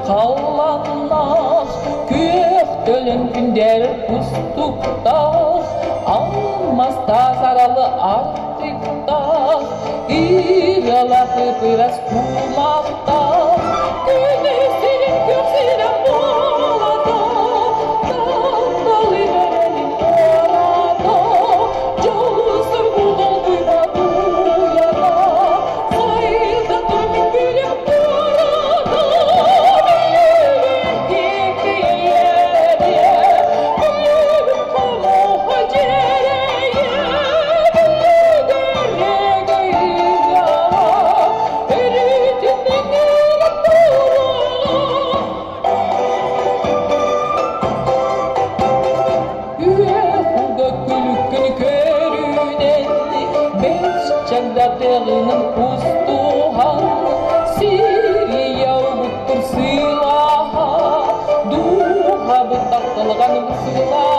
қаланнақ көктөлін күндер пустуктақ алмаста саралы артықтақ иралақы пырас кумақтақ күнестерін көксерен болады таңдалы бәрелін орады жолысыр бұлдың бұйма бұяда сайда төмен бөлек болады Çagdatığının pustuhan Siriya uğuttur silaha Duha bıtaktılgan sıla